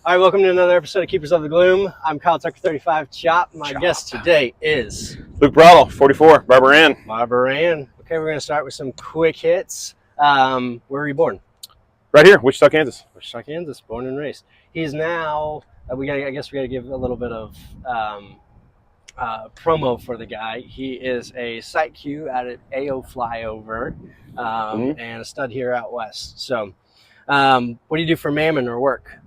All right, welcome to another episode of Keepers of the Gloom. I'm Kyle Tucker, 35 Chop. My guest today is Luke Brattle, 44, Barbaran. Barbaran. Okay, we're going to start with some quick hits. Where were you born? Right here, Wichita, Kansas. Wichita, Kansas, born and raised. He's now, I guess we got to give a little bit of promo for the guy. He is a site Q at AO Flyover and a stud here out west. So what do you do for Mammon or work?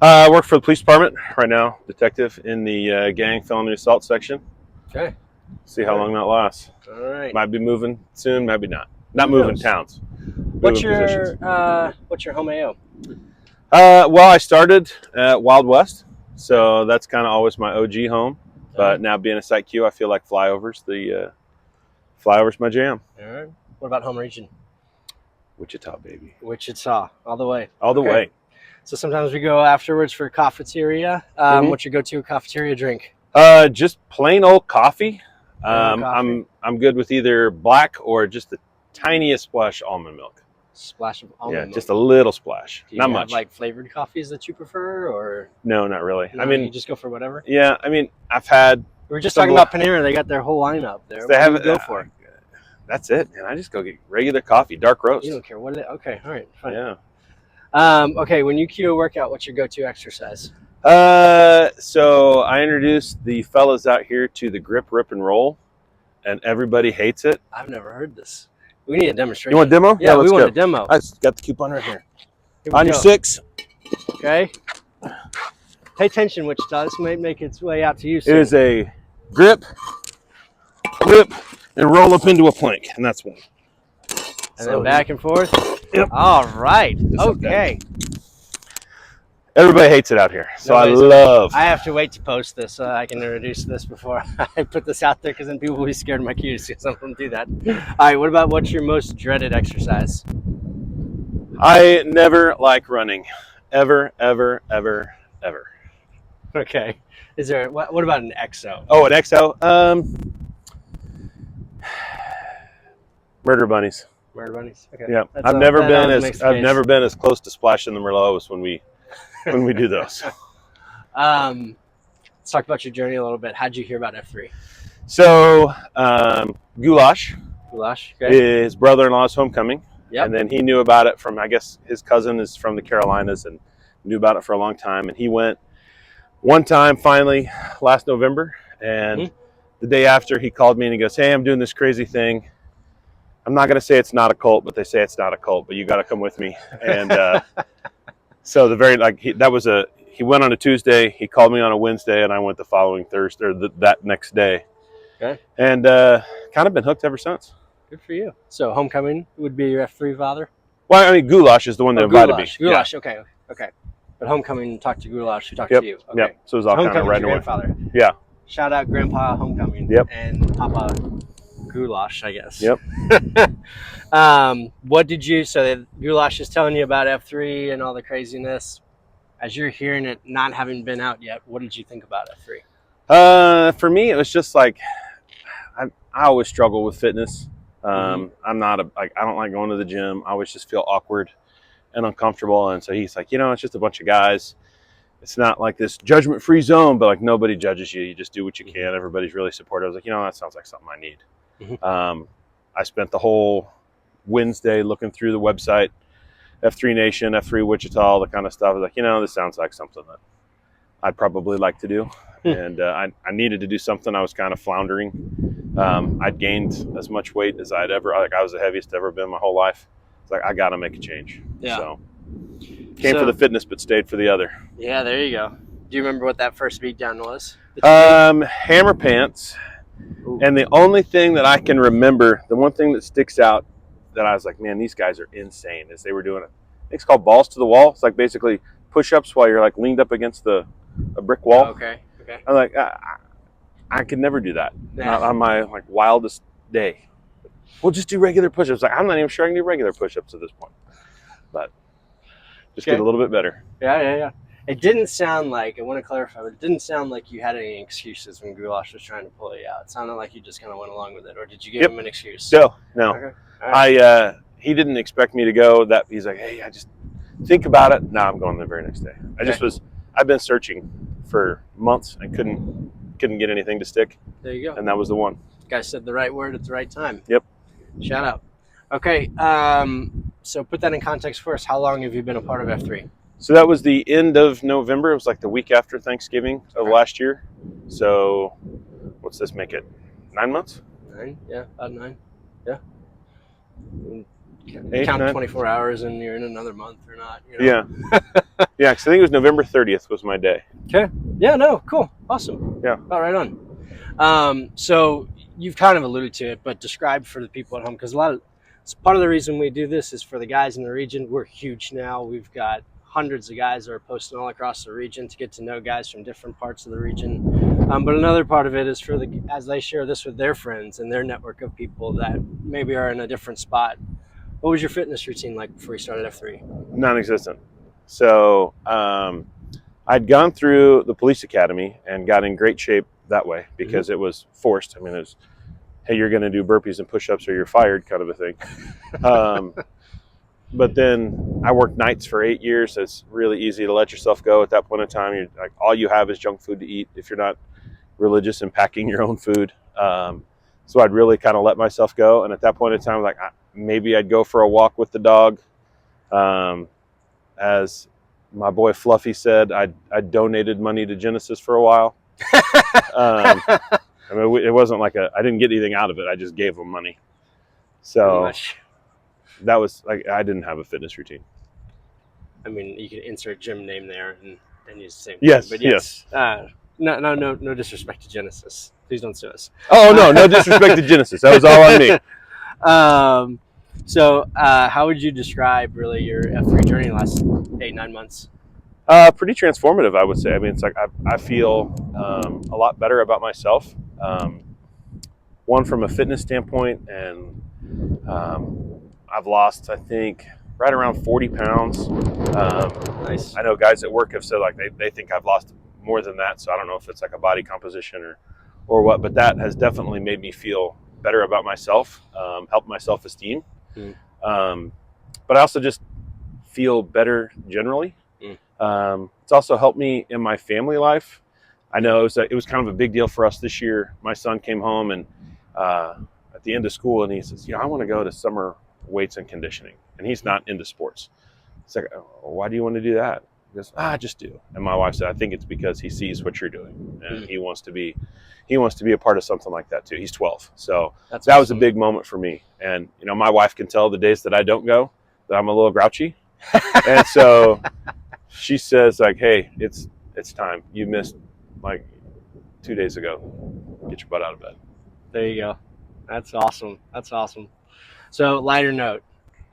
I work for the police department right now, detective in the gang felony assault section. Okay. See how long that lasts. All right. Might be moving soon, maybe not. Not moving towns. What's your home AO? Well, I started at Wild West, so that's kind of always my OG home. But now being a site Q, I feel like Flyover's my jam. All right. What about home region? Wichita, baby. Wichita, all the way. All the way. So sometimes we go afterwards for cafeteria. What's your go-to cafeteria drink? Just plain old coffee. I'm good with either black or just the tiniest splash almond milk. Splash of almond milk. Just a little splash. Do you not have, much. like flavored coffees that you prefer, or no, not really. no, I mean, you just go for whatever. Yeah, I mean, I've had. We were just talking about Panera. They got their whole lineup there. They have it. Go for. That's it, and I just go get regular coffee, dark roast. You don't care what it. Okay, all right, fine. Yeah. Okay, when you cue a workout, what's your go-to exercise? So I introduced the fellas out here to the grip, rip, and roll, and everybody hates it. I've never heard this. We need a demonstration. You want a demo? Yeah, we want go. a demo. I got the coupon right here. Here On your 6. Okay. Pay attention, Wichita. This might make its way out to you soon. It is a grip, whip, and roll up into a plank, and that's one. And then back and forth. Yep. All right. Okay. Everybody hates it out here, so I have to wait to post this so I can introduce this before I put this out there, because then people will be scared of my cues because I don't do that. All right. What's your most dreaded exercise? I never like running, ever, ever, ever, ever. Okay. Is there? What about an XO? Oh, an XO. Murder bunnies. Murder bunnies. Okay. Yeah, I've never been as close to splashing the Merlots when we do those. Let's talk about your journey a little bit. How'd you hear about F3? So, Goulash. Goulash. Okay. His brother-in-law's homecoming. Yep. And then he knew about it from, I guess, his cousin is from the Carolinas and knew about it for a long time. And he went one time, finally, last November. And the day after, he called me and he goes, "Hey, I'm doing this crazy thing. I'm not going to say it's not a cult, but they say it's not a cult, but you got to come with me." And so he went on a Tuesday, he called me on a Wednesday, and I went the following Thursday, or that next day. Okay. And kind of been hooked ever since. Good for you. So homecoming would be your F3 father? Well, I mean, Goulash is the one that invited me. Goulash, yeah. Okay. But homecoming, talked to Goulash, who talked to you. Okay. Yep. So it was all kind of right away. Grandfather. Yeah. Shout out Grandpa Homecoming. Yep. And Papa Goulash, I guess. Yep. So Goulash is telling you about F3 and all the craziness. As you're hearing it, not having been out yet, what did you think about F3? For me, it was just like, I always struggle with fitness. I'm not I don't like going to the gym. I always just feel awkward and uncomfortable. And so he's like, it's just a bunch of guys. It's not like this judgment-free zone, but like nobody judges you. You just do what you can. Everybody's really supportive. I was like, that sounds like something I need. I spent the whole Wednesday looking through the website, F3 Nation, F3 Wichita, all the kind of stuff. I was like, this sounds like something that I'd probably like to do. And I needed to do something. I was kind of floundering. I'd gained as much weight as I was the heaviest I've ever been my whole life. It's like, I got to make a change. Yeah. So came for the fitness, but stayed for the other. Yeah, there you go. Do you remember what that first beatdown was? Hammer pants. Ooh. And the only thing that I can remember, the one thing that sticks out that I was like, man, these guys are insane, is they were doing it's called balls to the wall. It's like basically push-ups while you're like leaned up against a brick wall. Okay. I'm like, I could never do that. Not on my like wildest day. We'll just do regular push-ups. Like, I'm not even sure I can do regular push-ups at this point. But just get a little bit better. Yeah. It didn't sound like, I want to clarify, but it didn't sound like you had any excuses when Goulash was trying to pull you out. It sounded like you just kind of went along with it. Or did you give him an excuse? No. Okay. Right. He didn't expect me to go. He's like, "Hey, I just think about it." No, I'm going the very next day. I I've been searching for months and couldn't get anything to stick. There you go. And that was the one. Guy said the right word at the right time. Yep. Shout out. Okay. So put that in context for us. How long have you been a part of F3? So that was the end of November. It was like the week after Thanksgiving of last year. So what's this make it? 9 months? 9? Yeah, about 9. Yeah. Eight, Count 9. 24 hours and you're in another month or not. You know? Yeah. Yeah, because I think it was November 30th was my day. Okay. Yeah, no, cool. Awesome. Yeah. About right on. So you've kind of alluded to it, but describe for the people at home, because part of the reason we do this is for the guys in the region. We're huge now. We've got hundreds of guys that are posting all across the region to get to know guys from different parts of the region. But another part of it is as they share this with their friends and their network of people that maybe are in a different spot. What was your fitness routine like before you started F3? Non-existent. So I'd gone through the police academy and got in great shape that way because it was forced. I mean, it was, hey, you're going to do burpees and push-ups or you're fired kind of a thing. But then I worked nights for 8 years. So it's really easy to let yourself go at that point in time. You're like, all you have is junk food to eat if you're not religious and packing your own food. So I'd really kind of let myself go. And at that point in time, like maybe I'd go for a walk with the dog. As my boy Fluffy said, I donated money to Genesis for a while. I mean, it wasn't like I didn't get anything out of it. I just gave them money. So that was like, I didn't have a fitness routine. I mean, you could insert gym name there and use the same thing. Yes, but yes. No disrespect to Genesis. Please don't sue us. Oh, no disrespect to Genesis. That was all on me. So how would you describe really your F3 journey in the last 8-9 months? Pretty transformative, I would say. I mean, it's like I feel a lot better about myself. One, from a fitness standpoint, and I've lost, I think, right around 40 pounds. Nice. I know guys at work have said like they think I've lost more than that, so I don't know if it's like a body composition or what, but that has definitely made me feel better about myself, helped my self-esteem. But I also just feel better generally. It's also helped me in my family life. I know it was kind of a big deal for us this year. My son came home and at the end of school, and he says, I want to go to summer weights and conditioning. And he's not into sports. It's like, why do you want to do that? He goes, I just do. And my wife said, I think it's because he sees what you're doing and he wants to be a part of something like that too. He's 12. So that was a big moment for me. And, my wife can tell the days that I don't go that I'm a little grouchy. And so she says like, hey, it's time. You missed like 2 days ago. Get your butt out of bed. There you go. That's awesome. So lighter note,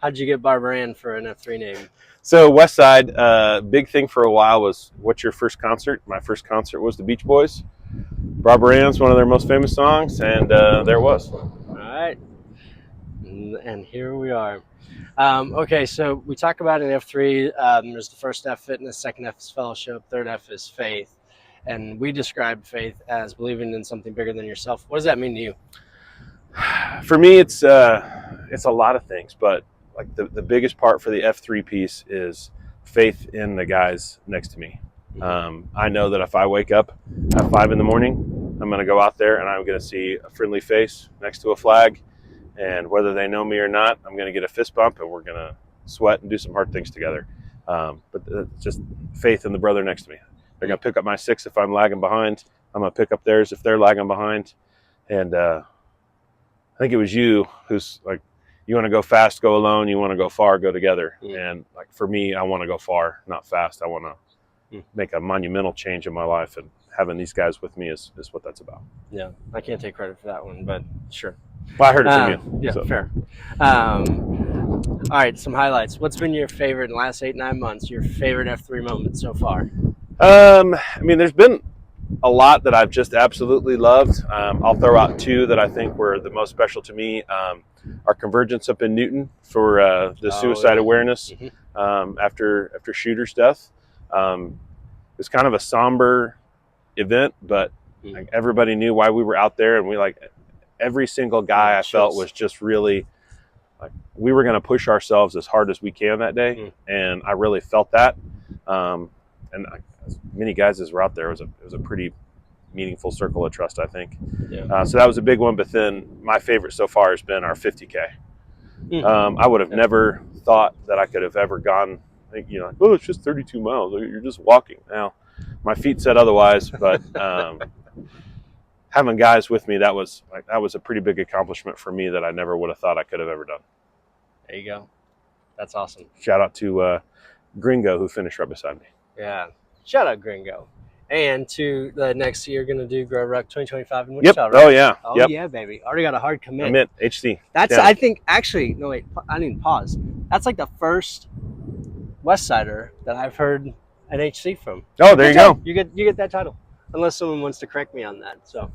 how'd you get Barbara Ann for an F3 name? So Westside, big thing for a while was, what's your first concert? My first concert was the Beach Boys. Barbara Ann's one of their most famous songs, and there it was. All right. And here we are. Okay, so we talk about in F3, there's the first F, fitness, second F is fellowship, third F is faith. And we describe faith as believing in something bigger than yourself. What does that mean to you? For me, it's a lot of things, but like the biggest part for the F3 piece is faith in the guys next to me. I know that if I wake up at 5 in the morning, I'm going to go out there and I'm going to see a friendly face next to a flag. And whether they know me or not, I'm going to get a fist bump and we're going to sweat and do some hard things together. But just faith in the brother next to me. They're going to pick up my 6 if I'm lagging behind. I'm going to pick up theirs if they're lagging behind. And I think it was you who's like, you want to go fast, go alone. You want to go far, go together. And like for me, I want to go far, not fast. I want to make a monumental change in my life, and having these guys with me is what that's about. Yeah, I can't take credit for that one, but sure. Well, I heard it from you. Yeah, so. Fair. All right, some highlights. What's been your favorite in the last 8-9 months? Your favorite F3 moment so far? I mean, there's been a lot that I've just absolutely loved. I'll throw out 2 that I think were the most special to me. Our convergence up in Newton for the suicide awareness after Shooter's death. It was kind of a somber event, but like, everybody knew why we were out there, and we every single guy I felt was just really like we were going to push ourselves as hard as we can that day, and I really felt that. And as many guys as were out there, it was a pretty meaningful circle of trust, I think. Yeah. So that was a big one. But then my favorite so far has been our 50K. I would have never thought that I could have ever gone, like, oh, it's just 32 miles. You're just walking. Now, my feet said otherwise, but having guys with me, that was a pretty big accomplishment for me that I never would have thought I could have ever done. There you go. That's awesome. Shout out to Gringo, who finished right beside me. Yeah. Shout out Gringo. And to the next year, going to do Grow Ruck 2025 in Wichita, Yep. right? Oh, yeah. Oh, yep. yeah, baby. Already got a hard commit. I'm in HC. That's, yeah. I think, actually, no, wait. I need to pause. That's like the first West Sider that I've heard an HC from. Oh, there you go. You get that title. Unless someone wants to correct me on that. So,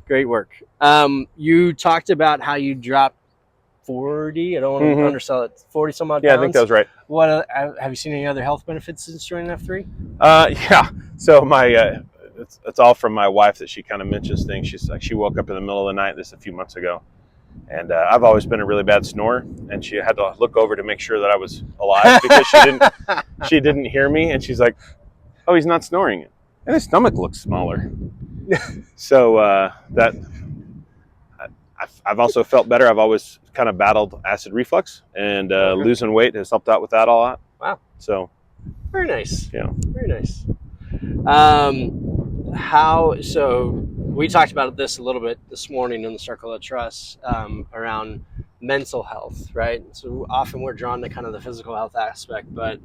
great work. You talked about how you dropped 40. I don't want to undersell it. 40 some odd pounds. Yeah, I think that was right. What have you seen any other health benefits since joining F3? Yeah. So my it's all from my wife that she kind of mentions things. She's like, she woke up in the middle of the night this a few months ago, and I've always been a really bad snorer, and she had to look over to make sure that I was alive because she didn't hear me, and she's like, oh, he's not snoring, and his stomach looks smaller. So that I've also felt better. I've always kind of battled acid reflux, and losing weight has helped out with that a lot. Wow. So very nice. Yeah. Very nice. So we talked about this a little bit this morning in the Circle of Trust around mental health, right? So often we're drawn to kind of the physical health aspect, but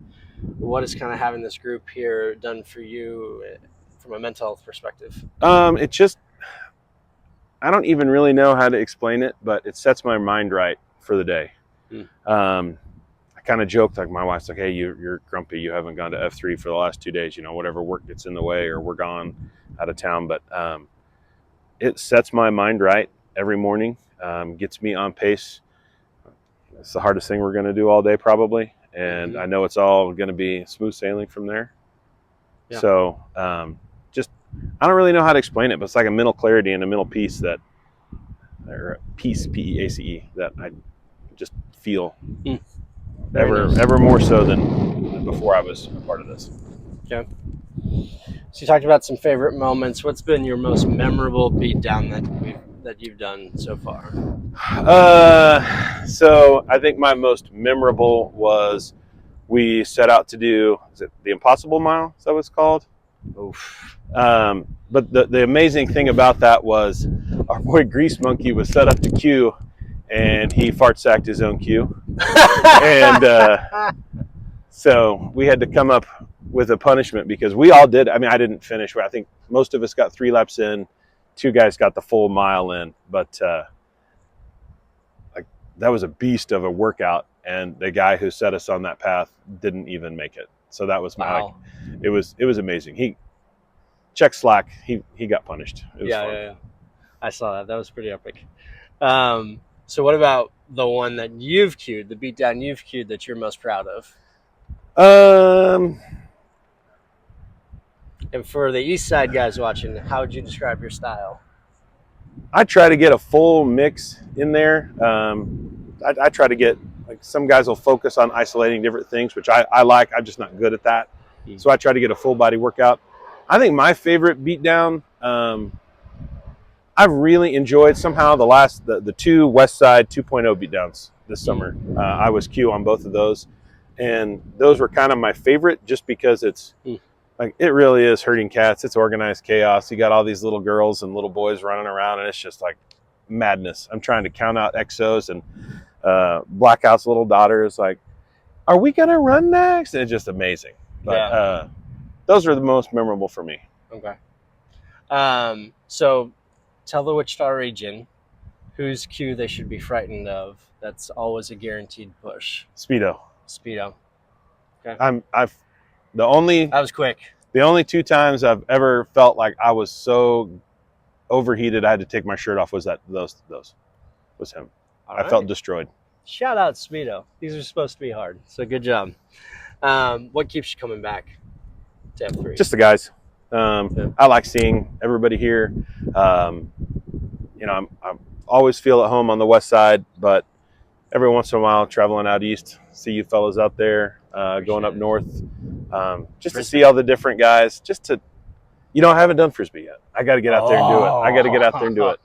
what is kind of having this group here done for you from a mental health perspective? It just, I don't even really know how to explain it, but it sets my mind right for the day. I kind of joked, like my wife's like, hey, you're grumpy. You haven't gone to F3 for the last 2 days, whatever work gets in the way or we're gone out of town. But it sets my mind right every morning, gets me on pace. It's the hardest thing we're going to do all day probably. And I know it's all going to be smooth sailing from there. Yeah. So just, I don't really know how to explain it, but it's like a mental clarity and a mental peace or peace, P-E-A-C-E, that I just feel ever more so than before I was a part of this. Yeah. So you talked about some favorite moments. What's been your most memorable beatdown that you've done so far? So I think my most memorable was we set out to do, is it the Impossible Mile? Is that what it's called? Oof. But the amazing thing about that was our boy Grease Monkey was set up to queue, and he fart sacked his own queue. And so we had to come up with a punishment because we all did. I mean, I didn't finish. I think most of us got 3 laps in. 2 guys got the full mile in. But that was a beast of a workout. And the guy who set us on that path didn't even make it. So that was it was amazing. He checked slack. He got punished. It was fun. Yeah. I saw that. That was pretty epic. So what about the one that you've queued, the beatdown you've queued that you're most proud of? And for the East Side guys watching, how would you describe your style? I try to get a full mix in there. I try to get, like, some guys will focus on isolating different things, which I like. I'm just not good at that. So I try to get a full body workout. I think my favorite beatdown, I've really enjoyed somehow the 2 West Side 2.0 beatdowns this summer. I was Q on both of those, and those were kind of my favorite just because it's like, it really is herding cats. It's organized chaos. You got all these little girls and little boys running around, and it's just like madness. I'm trying to count out XOs, and Blackout's little daughter is like, are we going to run next? And it's just amazing. But those are the most memorable for me. Okay. So tell the Wichita region whose queue they should be frightened of. That's always a guaranteed push. Speedo. Okay. That was quick. The only 2 times I've ever felt like I was so overheated I had to take my shirt off was those was him. I felt destroyed. Shout out Speedo. These are supposed to be hard, so good job. What keeps you coming back to F3? Just the guys. I like seeing everybody here. I always feel at home on the West Side, but every once in a while traveling out east, see you fellas out there, going up north. just to see all the different guys. Just to, I haven't done Frisbee yet. I got to get out there and do it. I got to get out there and do it.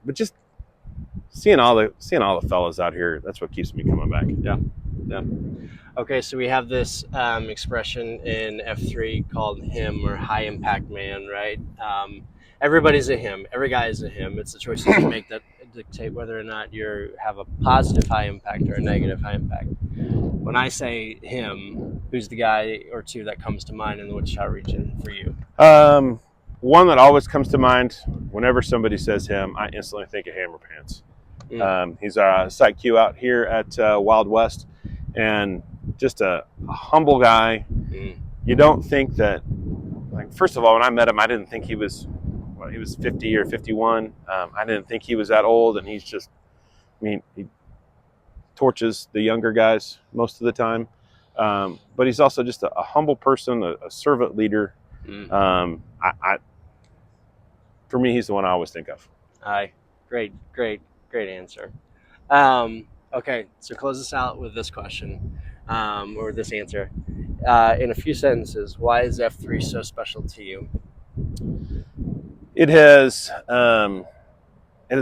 But just seeing all the fellas out here, that's what keeps me coming back. Yeah. Okay, so we have this expression in F3 called him, or high impact man, right? Everybody's a him. Every guy is a him. It's the choices you make that dictate whether or not you have a positive high impact or a negative high impact. When I say him, who's the guy or two that comes to mind in the Wichita region for you? One that always comes to mind whenever somebody says him, I instantly think of Hammer Pants. He's a site Q out here at Wild West, and just a humble guy. You don't think that, first of all, when I met him, I didn't think he was 50 or 51. I didn't think he was that old, and he's just, he torches the younger guys most of the time. But he's also just a humble person, a servant leader. For me, he's the one I always think of. Great answer. Okay, so close us out with this question, or this answer. In a few sentences, why is F3 so special to you? It has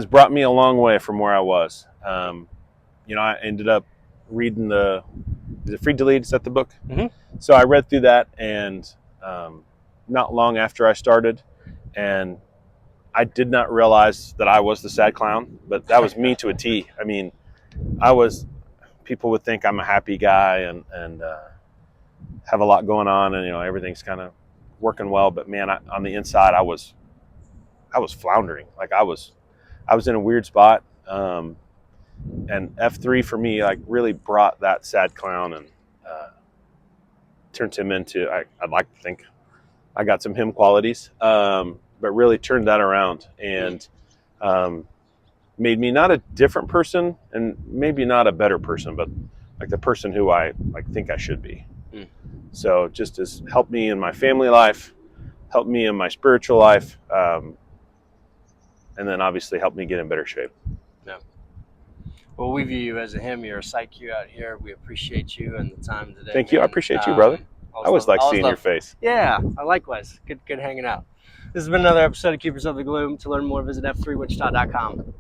brought me a long way from where I was. I ended up reading is it Free to Lead? Is that the book? Mm-hmm. So I read through that, and not long after I started, and I did not realize that I was the sad clown, but that was me to a T. I mean, people would think I'm a happy guy and have a lot going on, and everything's kind of working well. But man, on the inside, I was floundering. Like I was in a weird spot. And F3 for me, really brought that sad clown and turned him into. I'd like to think I got some him qualities, but really turned that around and made me not a different person and maybe not a better person, but the person who I think I should be. So just has helped me in my family life, helped me in my spiritual life, and then obviously helped me get in better shape. Yeah. Well, we view you as a him. You're a site Q out here. We appreciate you and the time today. Thank you. I appreciate you, brother. I always like seeing your face. Yeah, likewise. Good hanging out. This has been another episode of Keepers of the Gloom. To learn more, visit f3wichita.com.